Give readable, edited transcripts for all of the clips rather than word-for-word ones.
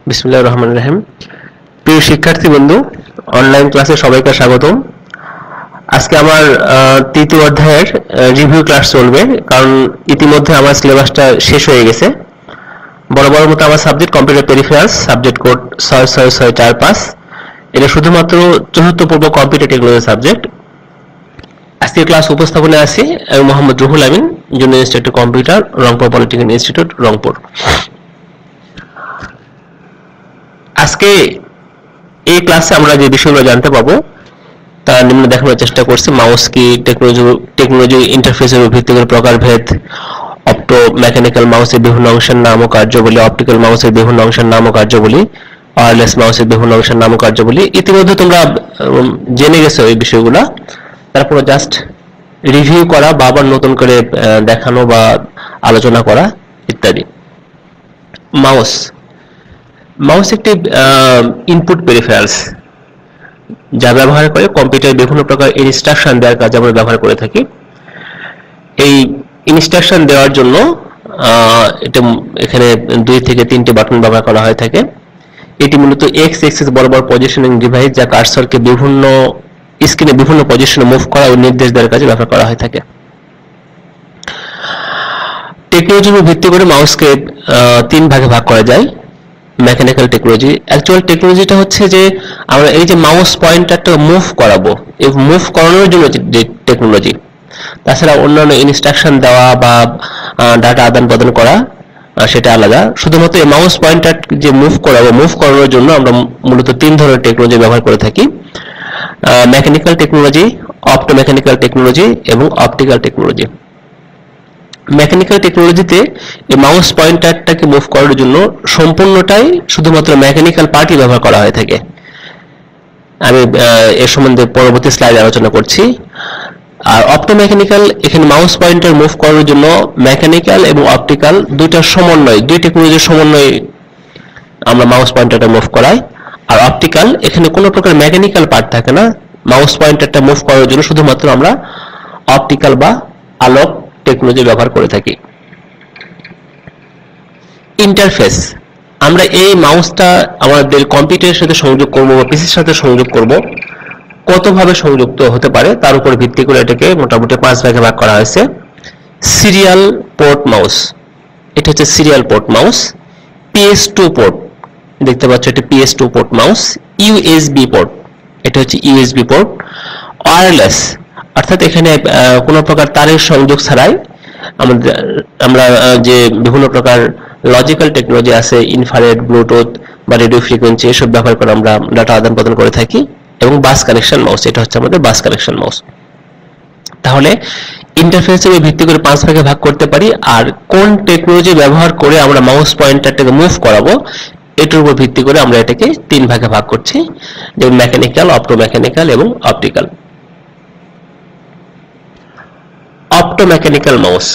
বিসমিল্লাহির রহমানির রহিম। প্রিয় শিক্ষার্থী বন্ধু, অনলাইন ক্লাসে সবাইকে স্বাগতম। আজকে আমার তৃতীয় অধ্যায়ের রিভিউ ক্লাস চলবে, কারণ ইতিমধ্যে আমার সিলেবাসটা শেষ হয়ে গেছে। বরাবর মতো আমার subject computer peripherals, subject code 66645। এটা শুধুমাত্র চতুর্থ পর্ব কম্পিউটার টেকনোলজি সাবজেক্ট। আজকের ক্লাস উপস্থাপনে আছি আমি Mohammad Ruhul Amin, junior instructor computer, Rangpur polytechnic institute, Rangpur. আজকে এই ক্লাসে আমরা যে বিষয়গুলো জানতে পাবো তা নিম্নে দেখানোর চেষ্টা করছি। মাউস কি, টেকনোলজি ইন্টারফেসের ভিত্তি করে প্রকারভেদ, অপ্টো মেকানিক্যাল মাউসের বিভিন্ন অংশের নাম ও কার্যাবলী, অপটিক্যাল মাউসের বিভিন্ন অংশের নাম ও কার্যাবলী, ওয়্যারলেস মাউসের বিভিন্ন অংশের নাম ও কার্যাবলী। ইতিমধ্যে তোমরা জেনে গেছো এই বিষয়গুলো, তারপরে জাস্ট রিভিউ করা বা আবার নতুন করে দেখানো বা আলোচনা করা ইত্যাদি। মাউস মাউস একটি ইনপুট পেরিফেরালস যা ব্যবহার করে কম্পিউটারে বিভিন্ন প্রকার ইনস্ট্রাকশন দেওয়ার কাজে আমরা ব্যবহার করে থাকি। এই ইনস্ট্রাকশন দেওয়ার জন্য এটা এখানে 2 থেকে 3টে বাটন ব্যবহার করা হয়ে থাকে। এটি মূলত এক্স এক্সিস বরাবর পজিশনিং ডিভাইস যা কার্সরকে বিভিন্ন স্ক্রিনে বিভিন্ন পজিশনে মুভ করা ও নির্দেশ দেওয়ার কাজে ব্যবহার করা হয়ে থাকে। টেকনোলজির উপর ভিত্তি করে মাউসকে 3 ভাগে ভাগ করা যায়। মেকানিক্যাল টেকনোলজি, অ্যাকচুয়াল টেকনোলজিটা হচ্ছে যে আমরা এই যে মাউস পয়েন্টারটা মুভ করাবো, এই মুভ করানোর জন্য যে টেকনোলজি। তাছাড়া অন্যান্য ইনস্ট্রাকশন দেওয়া বা ডাটা আদান প্রদান করা সেটা আলাদা। শুধুমাত্র এই মাউস পয়েন্টার যে মুভ করাবো, মুভ করানোর জন্য আমরা মূলত 3 ধরনের টেকনোলজি ব্যবহার করে থাকি: mechanical technology, opto mechanical technology এবং অপটিক্যাল টেকনোলজি। মেকানিক্যাল টেকনোলজিতে এই মাউস পয়েন্টারটাকে মুভ করার জন্য সম্পূর্ণটাই শুধুমাত্র মেকানিক্যাল পার্টই ব্যবহার করা হয়ে থাকে। আমি এর সম্বন্ধে পরবর্তী স্লাইডে আলোচনা করছি। আর অপ্টো মেকানিক্যাল, এখানে মাউস পয়েন্টার মুভ করার জন্য মেকানিক্যাল এবং অপটিক্যাল দুইটার সমন্বয়, দুই টেকনোলজির সমন্বয়ে আমরা মাউস পয়েন্টারটা মুভ করাই। আর অপটিক্যাল, এখানে কোনো প্রকার মেকানিক্যাল পার্ট থাকে না, মাউস পয়েন্টারটা মুভ করার জন্য শুধুমাত্র আমরা অপটিক্যাল বা আলোক টেকনোলজি ব্যবহার করে থাকি। ইন্টারফেস, আমরা এই মাউসটা আমাদের কম্পিউটারের সাথে সংযোগ করব বা পিসির সাথে সংযোগ করব, কতভাবে সংযুক্ত হতে পারে তার উপর ভিত্তি করে এটাকে মোটামুটি 5 ভাগে ভাগ করা হয়েছে। সিরিয়াল পোর্ট মাউস, এটা হচ্ছে serial port mouse. PS2 port, দেখতে পাচ্ছ এটা PS2 port mouse. USB port, এটা হচ্ছে USB পোর্ট। ওয়্যারলেস, অর্থাৎ এখানে কোনো প্রকার তারের সংযোগ ছাড়াই আমরা যে বিভিন্ন প্রকার লজিক্যাল টেকনোলজি আছে, ইনফ্রারেড, ব্লুটুথ বা রেডিও ফ্রিকোয়েন্সি, এসব ব্যবহার করে আমরা ডাটা আদান প্রদান করে থাকি। এবং বাস কানেকশন মাউস, এটা হচ্ছে আমাদের বাস কানেকশন মাউস। তাহলে ইন্টারফেসের ভিত্তি করে 5 ভাগে ভাগ করতে পারি। আর কোন টেকনোলজি ব্যবহার করে আমরা মাউস পয়েন্টারটাকে মুভ করাবো, এটার উপর ভিত্তি করে আমরা এটাকে 3 ভাগে ভাগ করছি, যেমন মেকানিক্যাল, অপ্টো মেকানিক্যাল এবং অপটিক্যাল। অপ্টো মেকানিক্যাল মাউস,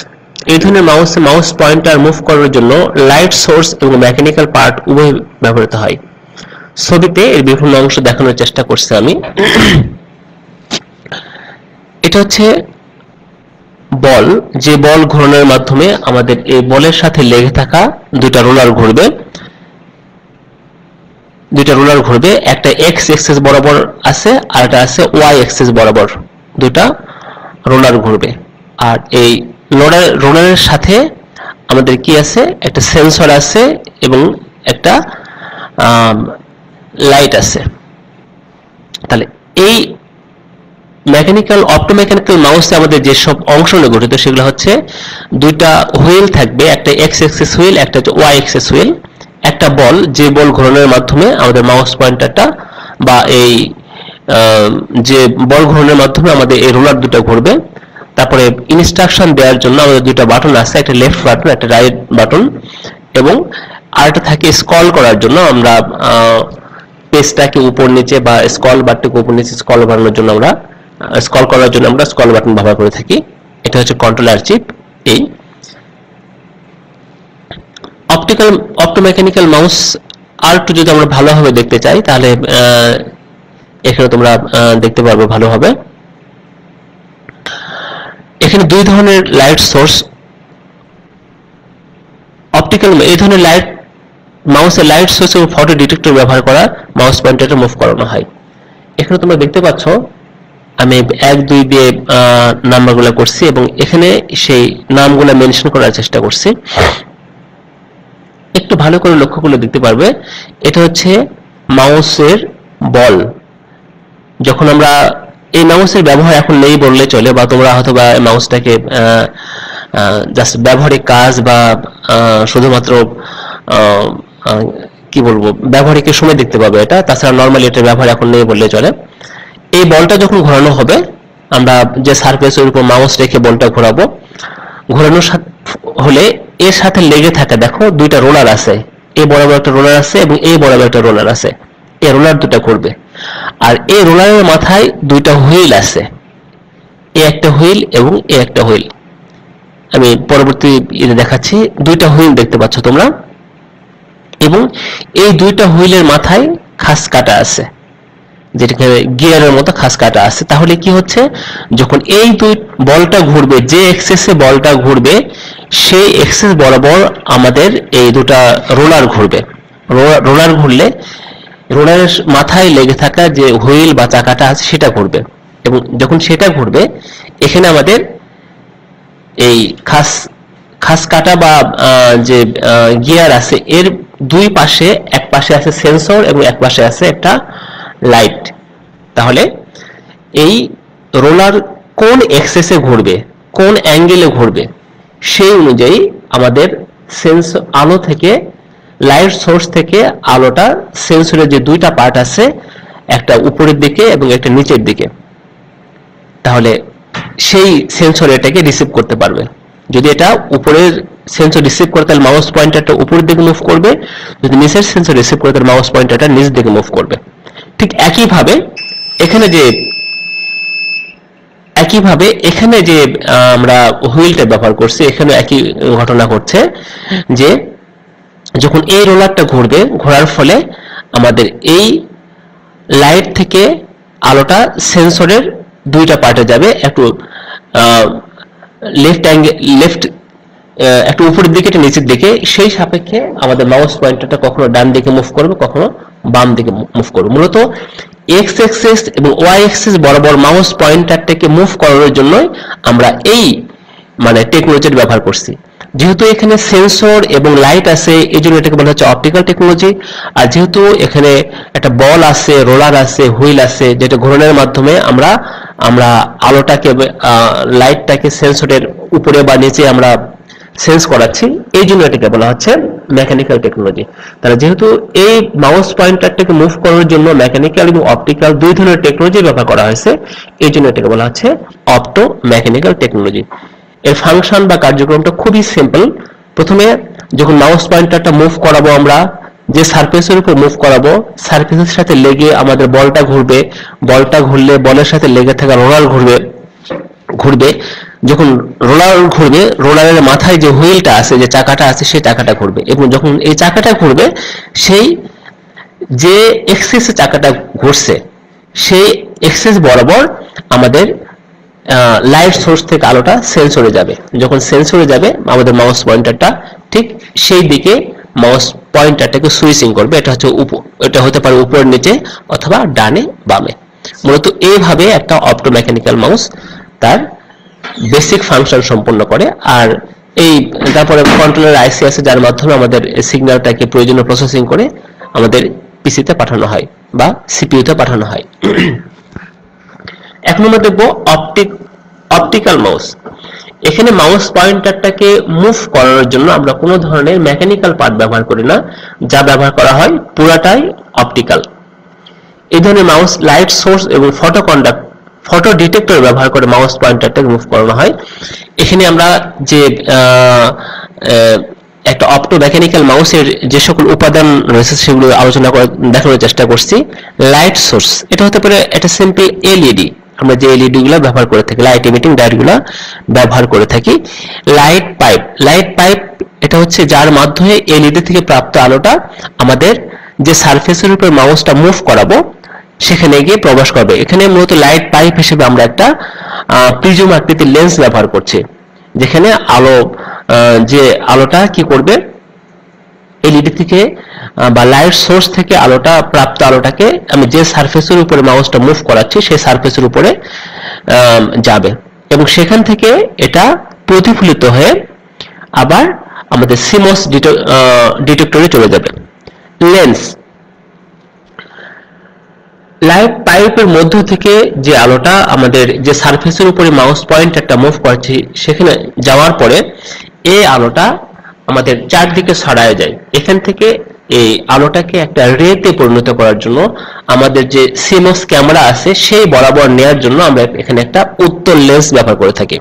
এই ধরনের মাউস পয়েন্টার মুভ করার জন্য লাইট সোর্স এবং মেকানিক্যাল পার্ট উভয় ব্যবহৃত হয়। ছবিতে এর বিভিন্ন অংশ দেখানোর চেষ্টা করছি আমি। এটা হচ্ছে বল, যে বল ঘোরানোর মাধ্যমে আমাদের এই বলের সাথে লেগে থাকা দুইটা রোলার ঘুরবে। একটা এক্স এক্সিস বরাবর আছে আর একটা আছে ওয়াই এক্সিস বরাবর, দুটা রোলার ঘুরবে। আর এই রোলারের সাথে আমাদের কি আছে, একটা সেন্সর আছে এবং একটা লাইট আছে। তাহলে এই মেকানিক্যাল, অপ্টো মেকানিক্যাল মাউসে আমাদের যেসব অংশ নিয়ে গঠিত সেগুলো হচ্ছে দুইটা হুইল থাকবে, একটা এক্স এক্সিস হুইল, একটা হচ্ছে ওয়াই এক্সিস হুইল। একটা বল, যে বল ঘোরানোর মাধ্যমে আমাদের মাউস পয়েন্টারটা বা এই যে বল ঘোরানোর মাধ্যমে আমাদের এই রোলার দুটো ঘুরবে। তারপরে ইনস্ট্রাকশন দেওয়ার জন্য আমাদের দুটো বাটন আছে, একটা লেফট বাটন, একটা রাইট বাটন। এবং আরেকটা থাকে স্ক্রল করার জন্য, আমরা পেজটাকে উপর নিচে বা স্ক্রল বারটাকে উপর নিচে স্ক্রল করার জন্য আমরা স্ক্রল বাটন ব্যবহার করে থাকি। এটা হচ্ছে কন্ট্রোলার চিপ। এই অপ্টো মেকানিক্যাল মাউস আর একটু যদি আমরা ভালোভাবে দেখতে চাই তাহলে এখানে তোমরা দেখতে পারবে ভালোভাবে। এখানে 2 ধরনের লাইট সোর্স। অপটিক্যাল, এই ধরনের লাইট মাউসের লাইট সোর্স এবং ফটো ডিটেক্টর ব্যবহার করা মাউস পয়েন্টারটা মুভ করানো হয়। এখানে তোমরা দেখতে পাচ্ছ আমি 1 2 দিয়ে নাম্বারগুলো করছি এবং এখানে সেই নামগুলো মেনশন করার চেষ্টা করছি। একটু ভালো করে লক্ষ্য করলে দেখতে পারবে এটা হচ্ছে মাউসের বল। যখন আমরা এই মাউসের ব্যবহার এখন নেই বললে চলে, বা তোমরা হয়তো বা মাউসটাকে জাস্ট ব্যবহারিক কাজ বা শুধুমাত্র কি বলবো ব্যবহারিকের সময় দেখতে পাবে এটা, তাছাড়া নর্মালি এটার ব্যবহার এখন নেই বললে চলে। এই বলটা যখন ঘোরানো হবে, আমরা যে সারফেসের উপর মাউস রেখে বলটা ঘোরাবো, ঘোরানোর হলে এর সাথে লেগে থাকে দেখো দুইটা রোলার আছে, এই বরাবর একটা রোলার আছে এবং এই বরাবর একটা রোলার আছে। এই রোলার দুটো ঘুরবে আর এই রোলারের মাথায় দুইটা হুইল আছে, এই একটা হুইল এবং এই একটা হুইল। আমি পরবর্তী দেখাচ্ছি। দুইটা হুইল দেখতে পাচ্ছ তোমরা এবং এই দুইটা হুইলের মাথায় খাস কাটা আছে, যেটাকে গিয়ারের মতো খাস কাটা আছে। তাহলে কি হচ্ছে, যখন এই দুই বলটা ঘুরবে, যে এক্সেসে বলটা ঘুরবে সেই এক্সেস বরাবর আমাদের এই দুটা রোলার ঘুরবে। রোলার ঘুরলে রোলারের মাথায় লেগে থাকা যে হুইল বা চাকাটা আছে সেটা ঘুরবে এবং যখন সেটা ঘুরবে এখানে আমাদের এই খাস কাটা বা যে গিয়ার আছে এর দুই পাশে, এক পাশে আছে সেন্সর এবং এক পাশে আছে একটা লাইট। তাহলে এই রোলার কোন এক্সেসে ঘুরবে, কোন অ্যাঙ্গেলে ঘুরবে সেই অনুযায়ী আমাদের সেন্সর আলো থেকে, লাইট সোর্স থেকে আলোটা সেন্সরের যে দুইটা পার্ট আছে, একটা উপরের দিকে এবং একটা নিচের দিকে, তাহলে সেই সেন্সর এটাকে রিসিভ করতে পারবে। যদি এটা উপরের সেন্সর রিসিভ করে তাহলে মাউস পয়েন্টারটা উপরের দিকে মুভ করবে, যদি নিচের সেন্সর রিসিভ করে তাহলে মাউস পয়েন্টারটা নিচ দিকে মুভ করবে। ঠিক একইভাবে এখানে যে আমরা হুইলটা ব্যবহার করছি, এখানে একই ঘটনা ঘটছে যে যখন এই রোলারটা ঘুরবে, ঘোরার ফলে আমাদের এই লাইট থেকে আলোটা সেন্সরের দুইটা পার্টে যাবে, একটু লেফট একটু উপরের দিকে একটু নিচের দিকে। সেই সাপেক্ষে আমাদের মাউস পয়েন্টারটা কখনো ডান দিকে মুভ করবে, কখনো বাম দিকে মুভ করবে। মূলত এক্স এক্সিস এবং ওয়াই এক্সিস বরাবর মাউস পয়েন্টারটাকে মুভ করানোর জন্য আমরা এই টেকনোলজির ব্যবহার করছি। যেহেতু এখানে সেন্সর এবং লাইট আছে এই জন্য এটাকে বলা হচ্ছে অপটিক্যাল টেকনোলজি। আর যেহেতু এখানে একটা বল আছে, রোলার আছে, হুইল আছে, যেটা ঘোরানোর মাধ্যমে আমরা আলোটাকে, লাইটটাকে সেন্সরের উপরে বা নিচে আমরা সেন্স করাচ্ছি, এই জন্য এটাকে বলা হচ্ছে মেকানিক্যাল টেকনোলজি। তাহলে যেহেতু এই মাউস পয়েন্টারটাকে মুভ করার জন্য মেকানিক্যাল এবং অপটিক্যাল দুই ধরনের টেকনোলজি ব্যবহার করা হয়েছে, এই জন্য এটাকে বলা হচ্ছে অপটো মেকানিক্যাল টেকনোলজি। এর ফাংশন বা কার্যক্রমটা খুবই সিম্পল। প্রথমে যখন মাউস পয়েন্টারটা মুভ করাবো, আমরা যে সারফেসের উপর মুভ করাবো, সারফেসের সাথে লেগে আমাদের বলটা ঘুরবে, বলটা ঘুরলে বলের সাথে লেগে থাকা রোলার ঘুরবে। যখন রোলার ঘুরবে, রোলারের মাথায় যে হুইলটা আছে, যে চাকাটা আছে, সেই চাকাটা ঘুরবে এবং যখন এই চাকাটা ঘুরবে, সেই যে এক্সিসে চাকাটা ঘুরছে সেই এক্সিস বরাবর আমাদের লাইট সোর্স থেকে আলোটা সেন্সরে যাবে। যখন সেন্সরে যাবে আমাদের মাউস পয়েন্টারটা ঠিক সেই দিকে মাউস পয়েন্টারটাকে সুইচিং করবে। এটা হতে পারে উপর নিচে অথবা ডানে বামে। মূলত এইভাবে একটা অপটো মেকানিক্যাল মাউস তার বেসিক ফাংশন সম্পন্ন করে। আর এই তারপরে কন্ট্রোলার আইসি আছে, যার মাধ্যমে আমাদের সিগন্যালটাকে প্রয়োজনীয় প্রসেসিং করে আমাদের পিসিতে পাঠানো হয় বা সিপিইউতে পাঠানো হয়। এখন আমরা দেখব অপটিক্যাল মাউস। এখানে মাউস পয়েন্টারটাকে মুভ করানোর জন্য আমরা কোনো ধরনের মেকানিক্যাল পার্ট ব্যবহার করি না, যা ব্যবহার করা হয় পুরাটাই অপটিক্যাল। এই ধরনের মাউস লাইট সোর্স এবং ফটো ডিটেক্টর ব্যবহার করে মাউস পয়েন্টারটাকে মুভ করানো হয়। এখানে আমরা যে একটা অপটো মেকানিক্যাল মাউসের যে সকল উপাদান রয়েছে সেগুলো আলোচনা করে দেখানোর চেষ্টা করছি। লাইট সোর্স, এটা হতে পারে একটা সিম্পল এলইডি, আমরা যে এলইডি গুলো ব্যবহার করে থাকি, লাইট ইমিটিং ডায়োড গুলো ব্যবহার করে থাকি। লাইট পাইপ এটা হচ্ছে যার মাধ্যমে এলইডি থেকে প্রাপ্ত আলোটা আমাদের যে সারফেসের উপর মাউসটা মুভ করাবো সেখানে গিয়ে প্রবেশ করবে। এখানে মূলত লাইট পাইপ হিসেবে আমরা একটা প্রিজম আকৃতির লেন্স ব্যবহার করছি, যেখানে যে আলোটা কি করবে, এলইডি থেকে বা লাইট সোর্স থেকে আলোটা প্রাপ্ত আলোটাকে আমি যে সারফেসের উপরে মাউসটা মুভ করাচ্ছি সেই সারফেসের উপরে যাবে এবং সেখান থেকে এটা প্রতিফলিত হয়ে আবার আমাদের সিমস ডিটেক্টরে চলে যাবে। লেন্স, লাইট পাইপের মধ্য থেকে যে আলোটা আমাদের যে সারফেসের উপরে মাউস পয়েন্টারটা মুভ করছি সেখানে যাওয়ার পরে এই আলোটা আমাদের চারদিকে ছড়ায় যায়। এখান থেকে এই আলোটাকে একটা রেতে পরিণত করার জন্য আমাদের যে সিমস ক্যামেরা আছে সেই বরাবর নেয়ার জন্য আমরা এখানে একটা উত্তল লেন্স ব্যবহার করে থাকি।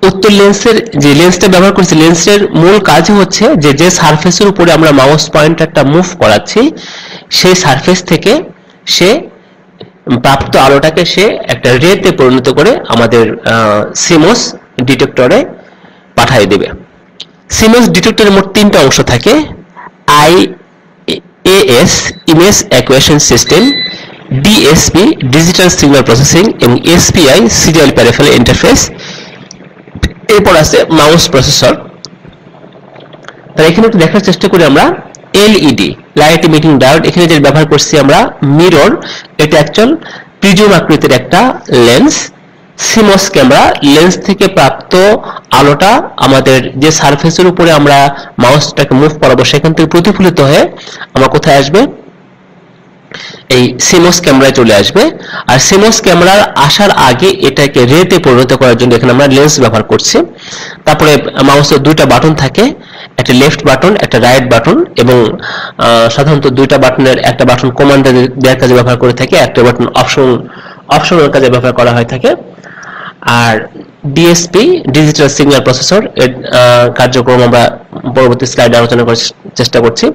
উত্তল লেন্সের যে লেন্সটা ব্যবহার করছি, লেন্সের মূল কাজ হচ্ছে যে যে সারফেসের উপরে আমরা মাউস পয়েন্টারটা মুভ করাচ্ছি সেই সারফেস থেকে সে প্রাপ্ত আলোটাকে সে একটা রেতে পরিণত করে আমাদের সিমস ডিটেক্টরে পাঠিয়ে দেবে। সিমস ডিটেক্টরের মোট তিনটা অংশ থাকে, IAS image acquisition system, DSP digital signal processing এবং এসপিআই সিরিয়াল প্যারিফেরাল ইন্টারফেস, এরপর আছে মাউস প্রসেসর। তাহলে এখানে একটু দেখার চেষ্টা করি আমরা এলইডি লাইট ইমিটিং ডায়োড, এখানে যে ব্যবহার করছি আমরা মিরর, এটা অ্যাকচুয়াল প্রিজম আকৃতির একটা লেন্স। সিমস ক্যামেরা, লেন্স থেকে প্রাপ্ত আলোটা আমাদের যে সারফেসের উপরে আমরা মাউসটাকে মুভ করাবো সেখান থেকে প্রতিফলিত হয়ে আমরা কোথায় আসবে, এই সিমস ক্যামেরায় চলে আসবে। আর সিমস ক্যামেরার আসার আগে এটাকে রেতে পরিণত করার জন্য এখানে আমরা লেন্স ব্যবহার করছি। তারপরে মাউসের দুইটা বাটন থাকে, একটা লেফট বাটন একটা রাইট বাটন, এবং সাধারণত দুইটা বাটনের একটা বাটন কমান্ড দেওয়ার কাজে ব্যবহার করে থাকে, একটা বাটন অপশনের কাজে ব্যবহার করা হয়ে থাকে। আর ডিএসপি ডিজিটাল সিগন্যাল প্রসেসর এর কার্যক্রম আমরা পরবর্তী স্লাইডে আলোচনা করার চেষ্টা করছি।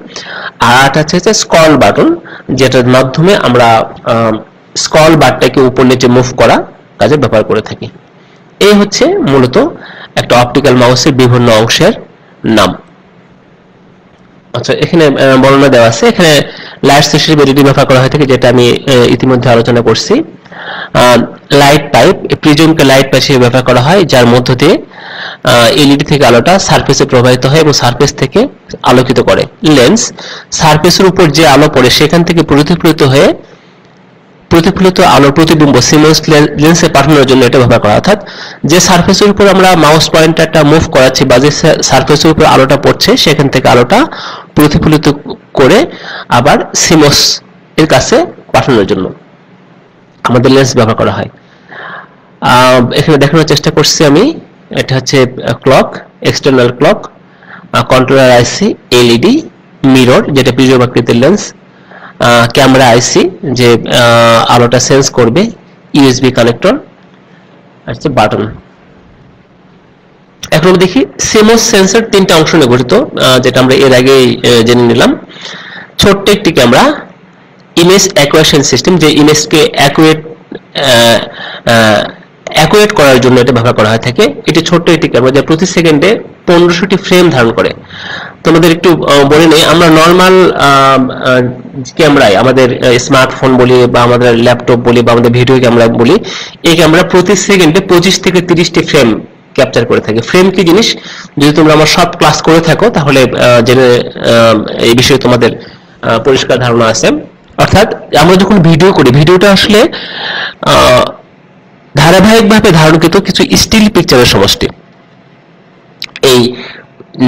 আর একটা হচ্ছে স্ক্রল বাটন, যেটার মাধ্যমে আমরা স্ক্রল বারটাকে উপর নিচে মুভ করা কাজে ব্যবহার করে থাকি। এই হচ্ছে মূলত একটা অপটিক্যাল মাউসের বিভিন্ন অংশের নাম। আচ্ছা, এখানে বর্ণনা দেওয়া আছে, এখানে লাইট সোর্সের এলইডি ব্যবহার করা হয়ে থাকে যেটা আমি ইতিমধ্যে আলোচনা করছি। লাইট পাইপ, প্রিজমকে লাইট পাইপ হিসেবে ব্যবহার করা হয় যার মধ্য দিয়ে এলইডি থেকে আলোটা সারফেসে প্রবাহিত হয় এবং সারফেস থেকে আলোকিত করে। লেন্স, সারফেসের উপর যে আলো পড়ে সেখান থেকে প্রতিফলিত হয়ে প্রতিফলিত আলোর প্রতিবিম্ব সিমস লেন্সে পাঠানোর জন্য এটা ব্যবহার করা। অর্থাৎ যে সারফেসের উপর আমরা মাউস পয়েন্টারটা মুভ করাচ্ছি বা যে সারফেসের উপর আলোটা পড়ছে সেখান থেকে আলোটা প্রতিফলিত করে আবার সিমস এর কাছে পাঠানোর জন্য আমাদের লেন্স ব্যবহার করা হয়। এখানে দেখানোর চেষ্টা করছি আমি, এটা হচ্ছে ক্লক, এক্সটার্নাল ক্লক, কন্ট্রোলার আইসি, এলইডি, মিরর যেটা প্রিজম আকৃতির লেন্স, ক্যামেরা আইসি যে আলোটা সেন্স করবে, ইউএসবি কানেক্টর, আর হচ্ছে বাটন। এখন আমরা দেখি সিমস সেন্সর তিনটা অংশ নিয়ে গঠিত, যেটা আমরা এর আগেই জেনে নিলাম। ছোট্ট একটি ক্যামেরা, ইমেজ অ্যাকুয়েশন সিস্টেম, যে ইমেজকে অ্যাকুয়েট করার জন্য এটা ব্যবহার করা হয় থাকে। এটি ছোট্ট একটি ক্যামেরা যা প্রতি সেকেন্ডে 1500টি ফ্রেম ধারণ করে। তোমাদের একটু বলে নেই, আমরা নর্মাল ক্যামেরায় আমাদের স্মার্টফোন বলি বা আমাদের ল্যাপটপ বলি বা আমাদের ভিডিও ক্যামেরা বলি, এই ক্যামেরা প্রতি সেকেন্ডে 25 থেকে 30টি ফ্রেম ক্যাপচার করে থাকে। ফ্রেম কি জিনিস যদি তোমরা আমার সব ক্লাস করে থাকো তাহলে জেনে এই বিষয়ে তোমাদের পরিষ্কার ধারণা আছে। অর্থাৎ আমরা যখন ভিডিও করি, ভিডিওটা আসলে ধারাবাহিকভাবে ধারণকৃত কিছু স্টিল পিকচারের সমষ্টি। এই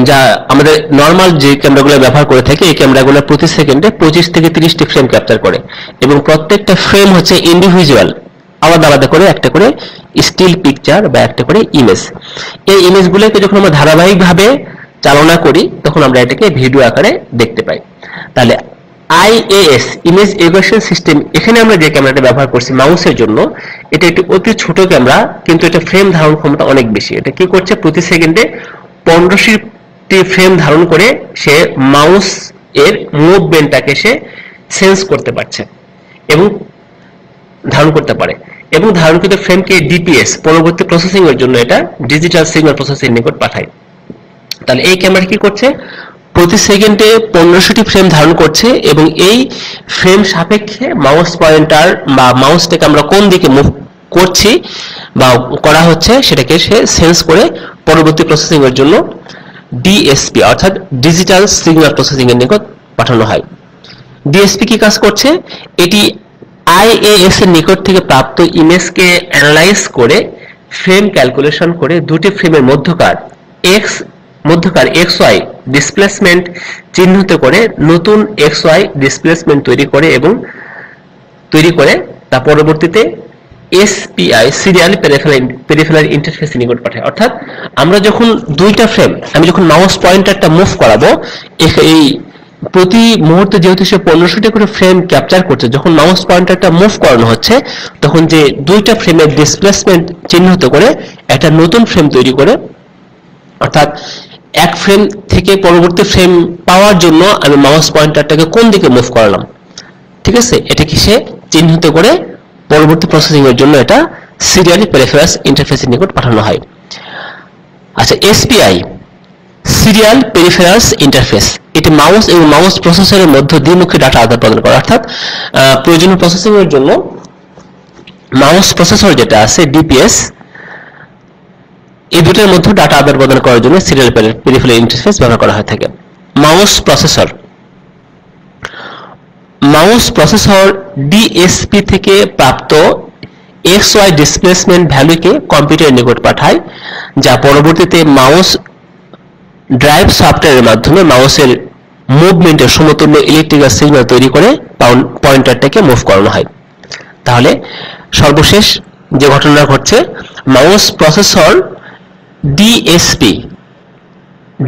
যা আমাদের নর্মাল যে ক্যামেরাগুলো ব্যবহার করে থাকি, এই ক্যামেরাগুলো প্রতি সেকেন্ডে 25 থেকে 30টি ফ্রেম ক্যাপচার করে এবং প্রত্যেকটা ফ্রেম হচ্ছে ইন্ডিভিজুয়াল, আলাদা আলাদা করে একটা করে স্টিল পিকচার বা একটা করে ইমেজ। এই ইমেজগুলোকে যখন আমরা ধারাবাহিকভাবে চালনা করি তখন আমরা এটাকে ভিডিও আকারে দেখতে পাই। তাহলে আইএএস ইমেজ অ্যাকুয়েশন সিস্টেম, এখানে আমরা যে ক্যামেরাটা ব্যবহার করছি মাউসের জন্য, এটা একটি অতি ছোট ক্যামেরা কিন্তু এটা ফ্রেম ধারণ ক্ষমতা অনেক বেশি। এটা কি করছে, প্রতি সেকেন্ডে 1500টি ফ্রেম ধারণ করে সে মাউস এর মুভমেন্টটাকে সে সেন্স করতে পারছে এবং ধারণ করতে পারে, এবং ধারণকৃত ফ্রেমকে ডিপিএস পরবর্তী প্রসেসিং এর জন্য এটা ডিজিটাল সিগন্যাল প্রসেসিং নিকট পাঠায়। তাহলে এই ক্যামেরা কি করছে, প্রতি সেকেন্ডে 1500টি ফ্রেম ধারণ করছে এবং এই ফ্রেম সাপেক্ষে মাউস পয়েন্টার বা মাউসটাকে আমরা কোন দিকে মুভ করছি বা করা হচ্ছে সেটাকে সে সেন্স করে পরবর্তী প্রসেসিং এর জন্য ডিএসপি অর্থাৎ ডিজিটাল সিগন্যাল প্রসেসিং এর নিকট পাঠানো হয়। ডিএসপি কি কাজ করছে? এটি আইএএস এর নিকট থেকে প্রাপ্ত ইমেজকে অ্যানালাইজ করে ফ্রেম ক্যালকুলেশন করে দুটি ফ্রেমের মধ্যকার এক্স ওয়াই ডিসপ্লেসমেন্ট চিহ্নিত করে নতুন এক্স ওয়াই ডিসপ্লেসমেন্ট তৈরি করে তা পরবর্তীতে এসপিআই সিরিয়াল পেরিফেরাল ইন্টারফেসে নিকট পাঠায়। অর্থাৎ আমরা যখন দুইটা ফ্রেম, আমি যখন মাউস পয়েন্টারটা মুভ করাবো, এই প্রতি মুহূর্তে যেহেতু সে 1500টি করে ফ্রেম ক্যাপচার করছে, যখন মাউস পয়েন্টারটা মুভ করানো হচ্ছে তখন যে দুইটা ফ্রেমের ডিসপ্লেসমেন্ট চিহ্নিত করে একটা নতুন ফ্রেম তৈরি করে, অর্থাৎ এক ফ্রেম থেকে পরবর্তী ফ্রেম পাওয়ার জন্য আমি মাউস পয়েন্টারটাকে কোন দিকে মুভ করালাম, ঠিক আছে, এটা কি সে চিহ্নিত করে পরবর্তী প্রসেসিং এর জন্য এটা সিরিয়ালি পেরিফেরাল ইন্টারফেসের নিকট পাঠানো হয়। আচ্ছা, এসপিআই সিরিয়াল পেরিফেরাল ইন্টারফেস, এটি মাউস এবং মাউস প্রসেসরের মধ্যে দ্বিমুখী ডাটা আদান প্রদান করে। অর্থাৎ প্রয়োজনীয় প্রসেসিং এর জন্য মাউস প্রসেসর যেটা আছে ডিপিএস, এই দুটোর মধ্যে ডাটা আদান প্রদান করার জন্য সিরিয়াল পেরিফেরাল ইন্টারফেস ব্যবহার করা হয়ে থাকে। মাউস প্রসেসর ডিএসপি থেকে প্রাপ্ত এক্স ওয়াই ডিসপ্লেসমেন্ট ভ্যালুকে কম্পিউটারের নিকট পাঠায়, যা পরবর্তীতে মাউস ড্রাইভ সফটওয়্যারের মাধ্যমে মাউসের মুভমেন্টের সমতুল্য ইলেকট্রিক্যাল সিগন্যাল তৈরি করে পয়েন্টারটাকে মুভ করানো হয়। তাহলে সর্বশেষ যে ঘটনা ঘটছে, mouse processor DSP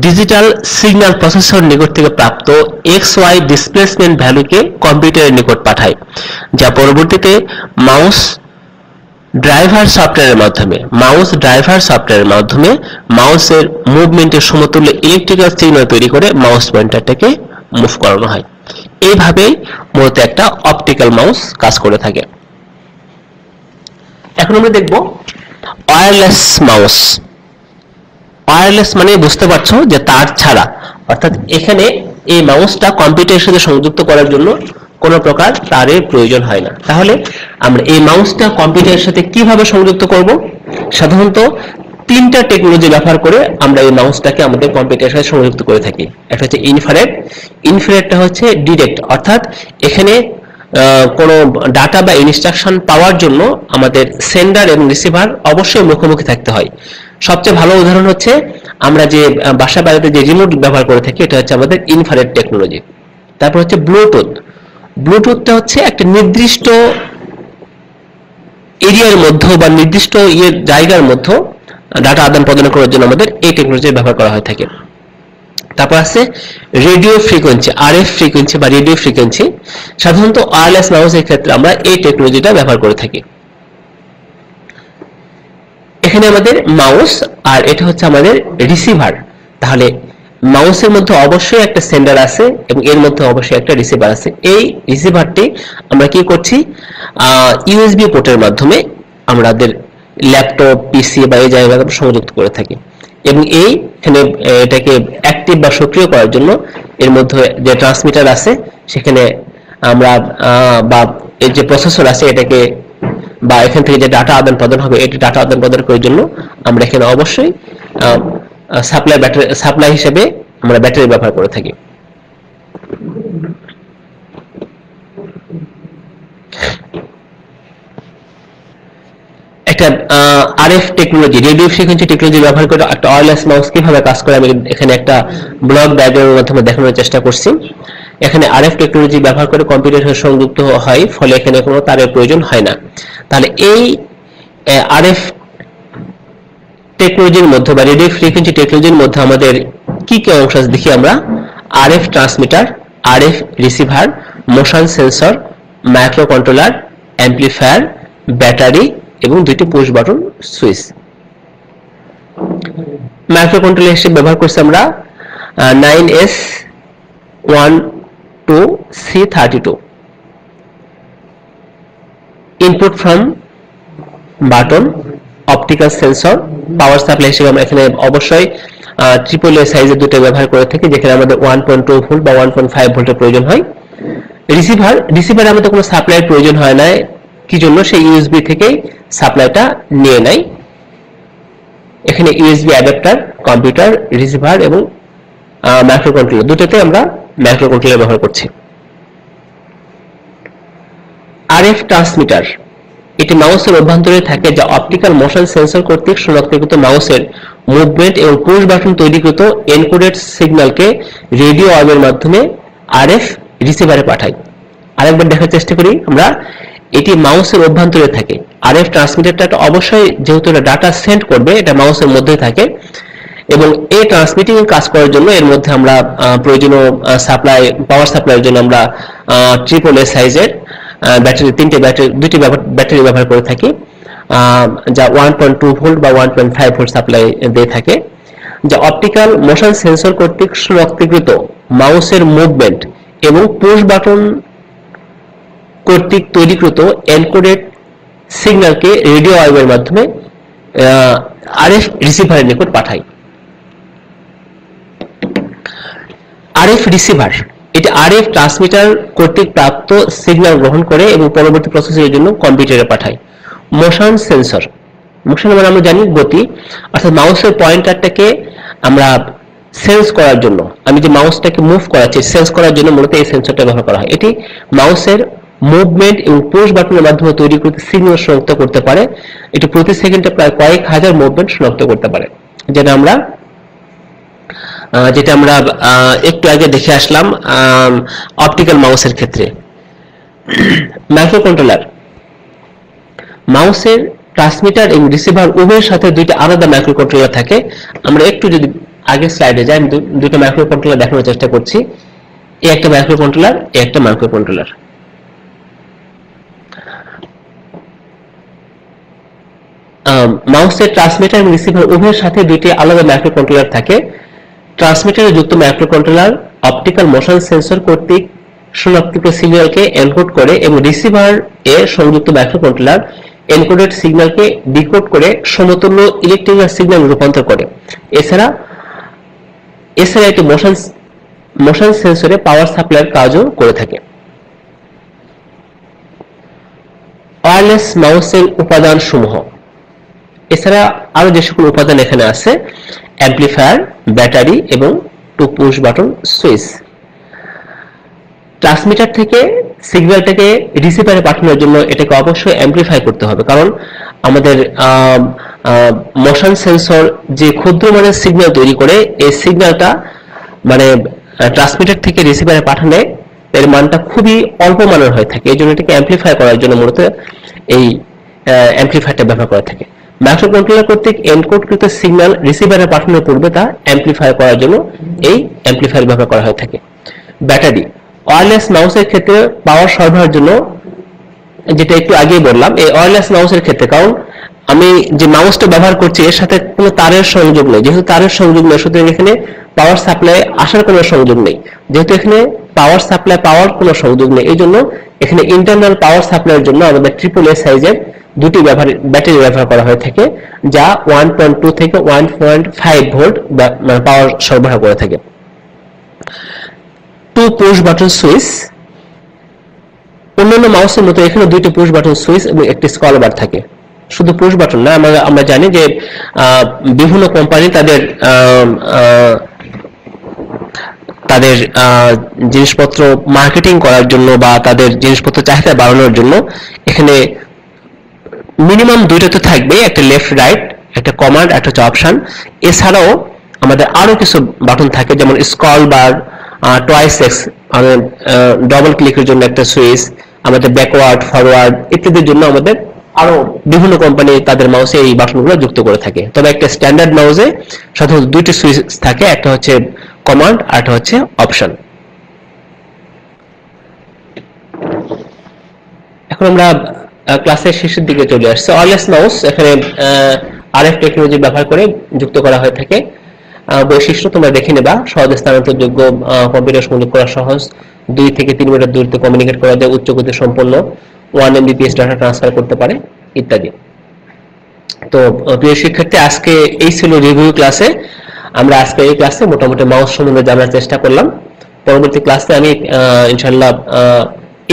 digital signal processor নিকট থেকে প্রাপ্ত এক্স ওয়াই ডিসপ্লেসমেন্ট ভ্যালুকে কম্পিউটারের নিকট পাঠায়, যা পরবর্তীতে মাউস ড্রাইভার সফটওয়্যারের মাধ্যমে মাউসের মুভমেন্টের সমতুল্য ইলেকট্রিক্যাল সিগন্যাল তৈরি করে মাউস পয়েন্টারটাকে মুভ করানো হয়। এইভাবেই মূলত একটা অপটিক্যাল মাউস কাজ করে থাকে। এখন আমরা দেখব ওয়্যারলেস মাউস। ওয়্যারলেস মানে বুঝতে পারছো যে তার ছাড়া, অর্থাৎ এখানে এই মাউসটা কম্পিউটারের সাথে সংযুক্ত করার জন্য কোনো প্রকার তারের প্রয়োজন হয় না। তাহলে আমরা এই মাউসটা কম্পিউটারের সাথে কিভাবে সংযুক্ত করব? সাধারণত তিনটা টেকনোলজি ব্যবহার করে আমরা এই মাউসটাকে আমাদের কম্পিউটারের সাথে সংযুক্ত করে থাকি। একটা হচ্ছে ইনফ্রারেডটা হচ্ছে ডিরেক্ট, অর্থাৎ এখানে কোনো ডাটা বা ইনস্ট্রাকশন পাওয়ার জন্য আমাদের সেন্ডার এবং রিসিভার অবশ্যই মুখোমুখি থাকতে হয়। সবচেয়ে ভালো উদাহরণ হচ্ছে আমরা যে বাসা বাড়িতে যে রিমোট ব্যবহার করে থাকি, এটা হচ্ছে আমাদের ইনফ্রারেড টেকনোলজি। তারপর হচ্ছে ব্লুটুথটা হচ্ছে একটা নির্দিষ্ট এরিয়ার মধ্যে বা নির্দিষ্ট জায়গার মধ্যে ডাটা আদান প্রদান করার জন্য আমাদের এই টেকনোলজি ব্যবহার করা হয়ে থাকে। তারপর আছে রেডিও ফ্রিকোয়েন্সি, আরএফ ফ্রিকোয়েন্সি বা রেডিও ফ্রিকোয়েন্সি। সাধারণত ওয়্যারলেস মাউসের ক্ষেত্রে আমরা এই টেকনোলজিটা ব্যবহার করে থাকি। এখানে আমাদের মাউস আর এটা হচ্ছে আমাদের রিসিভার। তাহলে মাউসের মধ্যে অবশ্যই একটা সেন্ডার আছে এবং এর মধ্যে অবশ্যই একটা রিসিভার আছে। এই রিসিভারটি আমরা কি করছি, ইউএসবি পোর্টের মাধ্যমে আমাদের ল্যাপটপ, পিসি বা এই জায়গায় সংযুক্ত করে থাকি এবং এইখানে এটাকে অ্যাক্টিভ বা সক্রিয় করার জন্য এর মধ্যে যে ট্রান্সমিটার আছে সেখানে আমরা বা এই যে প্রসেসর আছে এটাকে বা এখান থেকে যে ডাটা আদান প্রদান হবে, এটি ডাটা আদান প্রদান করার জন্য আমরা এখানে অবশ্যই সাপ্লাই হিসেবে আমরা ব্যাটারি ব্যবহার করে থাকি। একটা RF technology, radio frequency technology ব্যবহার করে একটা ওয়্যারলেস মাউস কিভাবে কাজ করে আমি এখানে একটা ব্লক ডায়াগ্রামের মাধ্যমে দেখানোর চেষ্টা করছি। এখানে আরএফ টেকনোলজি ব্যবহার করে কম্পিউটারের সাথে সংযুক্ত হয়, ফলে এখানে কোনো তারের প্রয়োজন হয় না। তাহলে এই আরএফ টেকনোলজির মধ্যে বা রেডিও ফ্রিকোয়েন্সি টেকনোলজির মধ্যে আমাদের কি কি অংশ আছে দেখি আমরা। RF transmitter, RF receiver, motion sensor, micro controller, amplifier, battery এবং দুইটি push button switch. Micro controller হিসেবে ব্যবহার করছি আমরা 9S12C32। Input from button, optical sensor, power supply হিসেবে আমরা এখানে অবশ্যই AAA সাইজের দুটো ব্যবহার করে থাকি, যেখানে আমাদের 1.2 ভোল্ট বা 1.5 ভোল্টের প্রয়োজন হয়। রিসিভার আমাদের কোনো সাপ্লাইয়ের প্রয়োজন হয় না, কি জন্য সেই ইউএসবি থেকেই সাপ্লাইটা নিয়ে নেয়। এখানে ইউএসবি অ্যাডাপ্টার, কম্পিউটার, রিসিভার এবং মাইক্রো কন্ট্রোলার, দুটোতে আমরা মাইক্রো কন্ট্রোলার ব্যবহার করছি। আরএফ ট্রান্সমিটার, এটি মাউসের অভ্যন্তরে থাকে যা অপটিক্যাল মোশন সেন্সর কর্তৃক শনাক্তকৃত মাউসের মুভমেন্ট এবং পুশ বাটন তৈরিকৃত এনকোডেড সিগন্যালকে রেডিও ওয়েভের মাধ্যমে আরএফ রিসিভারে পাঠায়। আরেকবার দেখার চেষ্টা করি আমরা, এটি মাউসের অভ্যন্তরে থাকে। আরএফ ট্রান্সমিটারটা অবশ্যই যেহেতু এটা ডাটা সেন্ড করবে, এটা মাউসের মধ্যেই থাকে এবং এই ট্রান্সমিটিং এর কাজ করার জন্য এর মধ্যে আমরা প্রয়োজনীয় সাপ্লাই, পাওয়ার সাপ্লাইয়ের জন্য আমরা ট্রিপল এ সাইজের ব্যাটারি, দুটি ব্যাটারি ব্যবহার করে থাকি, যা 1.2 ভোল্ট বা 1.5 ভোল্ট সাপ্লাই দিয়ে থাকে, যা অপটিক্যাল মোশন সেন্সর কর্তৃক শনাক্তকৃত মাউসের মুভমেন্ট এবং পুশ বাটন কর্তৃক তৈরিকৃত এনকোডেড সিগন্যালকে রেডিও ওয়েভের মাধ্যমে আরএফ রিসিভারের নিকট পাঠায়। আরএফ রিসিভার, এটি আরএফ ট্রান্সমিটার কর্তৃক প্রাপ্ত সিগন্যাল গ্রহণ করে এবং পরবর্তী প্রসেসের জন্য কম্পিউটারে পাঠায়। মোশন সেন্সর, মোশন মানে আমরা জানি গতি, অর্থাৎ মাউসের পয়েন্টারটাকে আমরা সেন্স করার জন্য, আমি যে মাউসটাকে মুভ করাচ্ছি সেন্স করার জন্য মূলত এই সেন্সরটা ব্যবহার করা হয়। এটি মাউসের মুভমেন্ট এবং পুশ বাটনের মাধ্যমে তৈরিকৃত সিগন্যাল শনাক্ত করতে পারে। এটি প্রতি সেকেন্ডে প্রায় কয়েক হাজার মুভমেন্ট শনাক্ত করতে পারে, যেটা আমরা একটু আগে দেখে আসলাম অপটিক্যাল মাউসের ক্ষেত্রে। মাইক্রো কন্ট্রোলার, মাউসের ট্রান্সমিটার এবং রিসিভার উভয়ের সাথে দুইটা আলাদা মাইক্রো কন্ট্রোলার থাকে। আমরা একটু যদি আগের স্লাইডে যাই, আমি দুটো মাইক্রো কন্ট্রোলার দেখানোর চেষ্টা করছি। এই একটা মাইক্রো কন্ট্রোলার, এই একটা মাইক্রো কন্ট্রোলার। মাউসের ট্রান্সমিটার এবং রিসিভার উভয়ের সাথে দুইটি আলাদা মাইক্রো কন্ট্রোলার থাকে। ট্রান্সমিটারে যুক্ত micro controller optical motion sensor কর্তৃক শনাক্তকৃত সিগন্যালকে এনকোড করে এবং রিসিভার এ সংযুক্ত মাইক্রো কন্ট্রোলার এনকোডেড সিগন্যালকে ডিকোড করে সমতুল্য ইলেকট্রিক্যাল সিগন্যাল রূপান্তর করে। এছাড়া এটি মোশন সেন্সরে পাওয়ার সাপ্লাইয়ের কাজও করে থাকে। ওয়্যারলেস মাউসের উপাদান সমূহ, এছাড়া আরো যে সকল উপাদান এখানে আছে, অ্যাম্পলিফায়ার, ব্যাটারি এবং two push button switch. Transmitter থেকে সিগন্যালটাকে রিসিভারে পাঠানোর জন্য এটাকে অবশ্যই অ্যাম্পলিফাই করতে হবে, কারণ আমাদের মোশন সেন্সর যে ক্ষুদ্র মানের সিগন্যাল তৈরি করে, এই সিগন্যালটা মানে ট্রান্সমিটার থেকে রিসিভারে পাঠালে এর মানটা খুবই অল্প মানের হয়ে থাকে। এই জন্য এটাকে অ্যাম্পলিফাই করার জন্য মূলত এই অ্যাম্পলিফায়ারটা ব্যবহার করা থাকে। মাইক্রো কন্ট্রোলার কর্তৃক এনকোডকৃত সিগন্যাল রিসিভারে পাঠানোর পূর্বে তা অ্যাম্পলিফাই করার জন্য এই অ্যাম্পলিফায়ার ব্যবহার করা হয়ে থাকে। ব্যাটারি, ওয়্যারলেস মাউসের ক্ষেত্রে পাওয়ার সরবরাহের জন্য, যেটা একটু আগেই বললাম, এই ওয়্যারলেস মাউসের ক্ষেত্রে, কারণ আমি যে মাউসটা ব্যবহার করছি এর সাথে কোনো তারের সংযোগ নেই, যেহেতু তারের সংযোগ নেই সুতরাং এখানে পাওয়ার সাপ্লাই আসার কোনো সংযোগ নেই। যেহেতু এখানে পাওয়ার সাপ্লাই পাওয়ার কোনো সংযোগ নেই, এই জন্য এখানে ইন্টারনাল পাওয়ার সাপ্লাইয়ের জন্য আমাদের ট্রিপল এ সাইজের দুটি ব্যাটারি ব্যবহার করা হয়ে থাকে, যা 1.2 থেকে 1.5 ভোল্ট পাওয়ার সরবরাহ করে থাকে। টু পুশ বাটন সুইচ, অন্যান্য মাউসের মতো এখানে দুইটি পুশ বাটন সুইচ এবং একটি স্ক্রল বার থাকে। শুধু পুশ বাটন না, আমরা জানি যে বিভিন্ন কোম্পানি তাদের জিনিসপত্র মার্কেটিং করার জন্য বা তাদের জিনিসপত্র চাহিদা বাড়ানোর জন্য এখানে মিনিমাম দুইটা তো থাকবে, একটা লেফট রাইট, একটা কমান্ড, একটা হচ্ছে অপশন। এছাড়াও আমাদের আরো কিছু বাটন থাকে, যেমন স্ক্রল বার, টয়েস এক্স ডবল ক্লিকের জন্য একটা সুইচ, আমাদের ব্যাকওয়ার্ড, ফরওয়ার্ড ইত্যাদির জন্য আমাদের আরো বিভিন্ন কোম্পানি তাদের মাউসে এই বাটনগুলো যুক্ত করে থাকে। তবে একটা স্ট্যান্ডার্ড মাউসে সাধারণত দুইটি সুইচ থাকে, একটা হচ্ছে কমান্ড আর একটা হচ্ছে অপশন। এখন আমরা ক্লাসের শেষের দিকে চলে আসছে। ওয়্যারলেস মাউস এখানে আরএফ টেকনোলজি ব্যবহার করে যুক্ত করা হয়ে থাকে। বৈশিষ্ট্য তোমরা দেখে নেবা, সহজে স্থানান্তরযোগ্য, কম্পিউটার সংযোগ করা সহজ, 2 থেকে 3 মিটার দূরত্বে কমিউনিকেট করা যায়, উচ্চ গতি সম্পন্ন, 1 MBPS ডাটা ট্রান্সফার করতে পারে ইত্যাদি। তো প্রিয় শিক্ষার্থী, আজকে এই ছিল রিভিউ ক্লাসে। আমরা আজকে এই ক্লাসে মোটামুটি মাউস সম্বন্ধে জানার চেষ্টা করলাম। পরবর্তী ক্লাসে আমি ইনশাআল্লাহ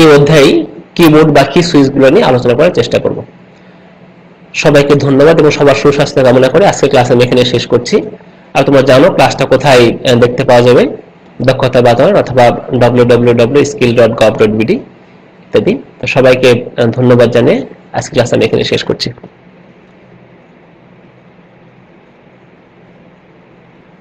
এই অধ্যায় কিবোর্ড বা কি সুইচগুলো নিয়ে আলোচনা করার চেষ্টা করব। সবাইকে ধন্যবাদ এবং সবার সুস্বাস্থ্য কামনা করে আজকের ক্লাস আমি এখানে শেষ করছি। আর তোমরা জানো ক্লাসটা কোথায় দেখতে পাওয়া যাবে, দক্ষতা বাতায়ন অথবা www.skill.gov.bd ইত্যাদি। তো সবাইকে ধন্যবাদ জানিয়ে আজকের ক্লাস আমি এখানে শেষ করছি।